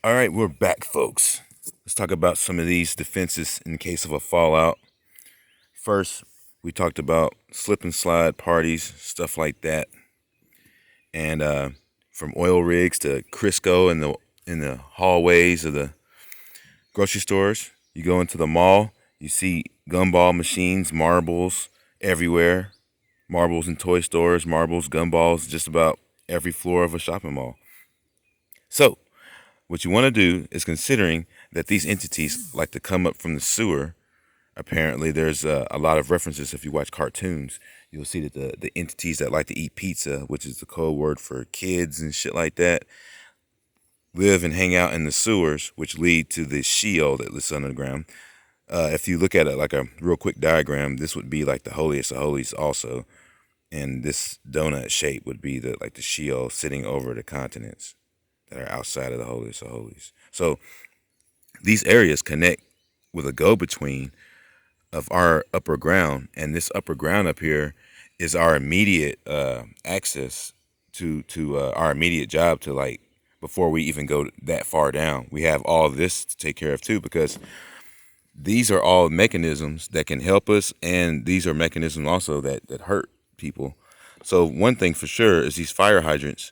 All right, we're back, folks. Let's talk about some of these defenses in case of a fallout. First, we talked about slip and slide parties, stuff like that, and from oil rigs to Crisco in the hallways of the grocery stores. You go into the mall, you see gumball machines, marbles everywhere, marbles in toy stores, marbles, gumballs, just about every floor of a shopping mall. So, what you want to do is considering that these entities like to come up from the sewer. Apparently, there's a lot of references. If you watch cartoons, you'll see that the entities that like to eat pizza, which is the code word for kids and shit like that, live and hang out in the sewers, which lead to the Sheol that lives underground. If you look at it like a real quick diagram, this would be like the holiest of holies also, and this donut shape would be the Sheol sitting over the continents that are outside of the holiest of holies. So these areas connect with a go-between of our upper ground, and this upper ground up here is our immediate access to our immediate job to, like, before we even go that far down. We have all of this to take care of too, because these are all mechanisms that can help us, and these are mechanisms also that hurt people. So one thing for sure is these fire hydrants.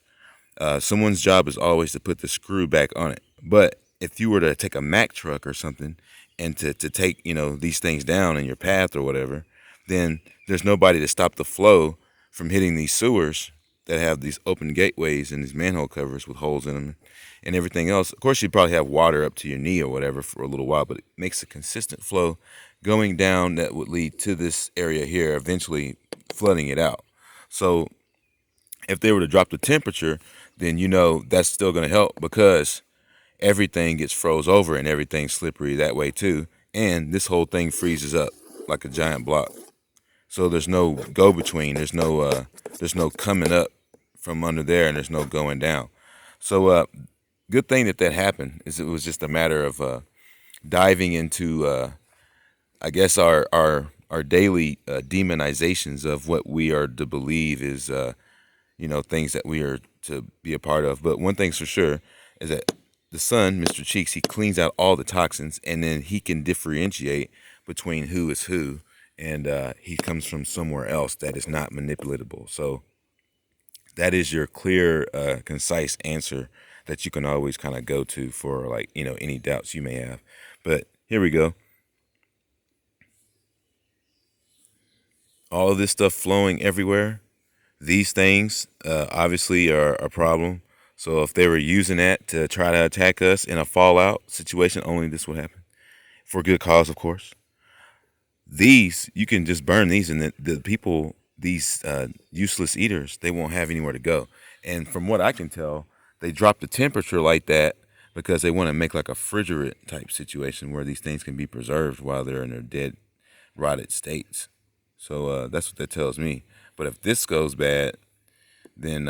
Someone's job is always to put the screw back on it. But if you were to take a Mack truck or something and to take, these things down in your path or whatever, then there's nobody to stop the flow from hitting these sewers that have these open gateways and these manhole covers with holes in them and everything else. Of course, you probably have water up to your knee or whatever for a little while, but it makes a consistent flow going down that would lead to this area here, eventually flooding it out. So if they were to drop the temperature, then that's still going to help, because everything gets froze over and everything's slippery that way too. And this whole thing freezes up like a giant block. So there's no go between. There's no coming up from under there, and there's no going down. So good thing that happened. Is it was just a matter of diving into I guess our daily demonizations of what we are to believe is things that we are to be a part of. But one thing's for sure is that the sun, Mr. Cheeks, he cleans out all the toxins, and then he can differentiate between who is who, and he comes from somewhere else that is not manipulatable. So that is your clear, concise answer that you can always kind of go to for, like, any doubts you may have. But here we go. All of this stuff flowing everywhere. These things obviously are a problem. So if they were using that to try to attack us in a fallout situation, only this would happen. For good cause, of course. These, you can just burn these, and the people, these useless eaters, they won't have anywhere to go. And from what I can tell, they drop the temperature like that because they want to make like a refrigerant type situation where these things can be preserved while they're in their dead, rotted states. So that's what that tells me. But if this goes bad, then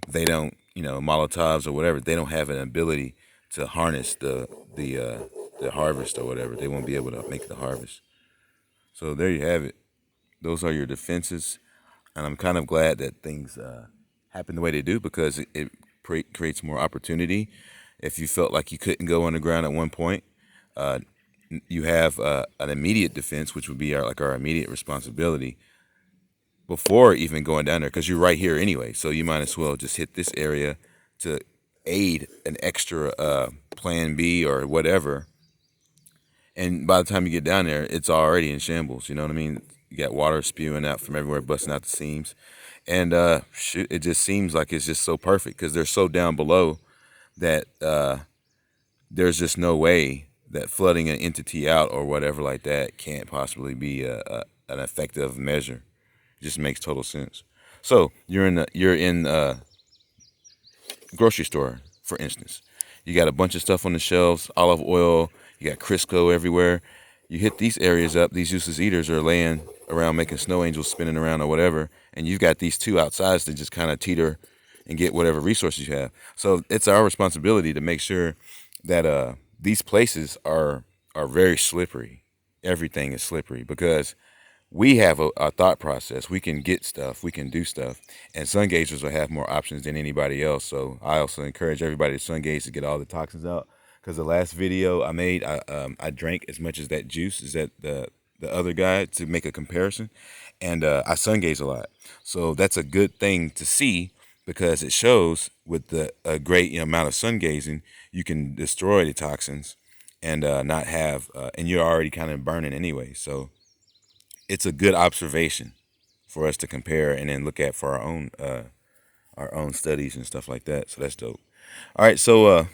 they don't, Molotovs or whatever, they don't have an ability to harness the harvest or whatever. They won't be able to make the harvest. So there you have it. Those are your defenses, and I'm kind of glad that things happen the way they do, because it creates more opportunity. If you felt like you couldn't go underground at one point, uh, you have an immediate defense, which would be our immediate responsibility before even going down there, because you're right here anyway. So you might as well just hit this area to aid an extra plan B or whatever. And by the time you get down there, it's already in shambles. You know what I mean? You got water spewing out from everywhere, busting out the seams. And it just seems like it's just so perfect because they're so down below that there's just no way that flooding an entity out or whatever like that can't possibly be an effective measure. It just makes total sense. So you're in grocery store, for instance. You got a bunch of stuff on the shelves, olive oil. You got Crisco everywhere. You hit these areas up. These useless eaters are laying around making snow angels spinning around or whatever, and you've got these two outsides to just kind of teeter and get whatever resources you have. So it's our responsibility to make sure that these places are very slippery. Everything is slippery because we have a thought process. We can get stuff. We can do stuff. And sun gazers will have more options than anybody else. So I also encourage everybody to sun gaze to get all the toxins out. because the last video I made, I drank as much as that juice as that the other guy to make a comparison, and I sun gaze a lot. So that's a good thing to see, because it shows with the a great amount of sun gazing, you can destroy the toxins and not have, and you're already kind of burning anyway. So it's a good observation for us to compare and then look at for our own studies and stuff like that. So that's dope. All right, so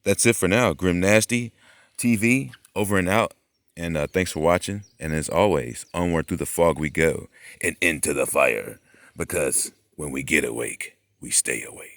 that's it for now. Grimnasty TV, over and out. And thanks for watching. And as always, onward through the fog we go and into the fire. Because when we get awake, we stay awake.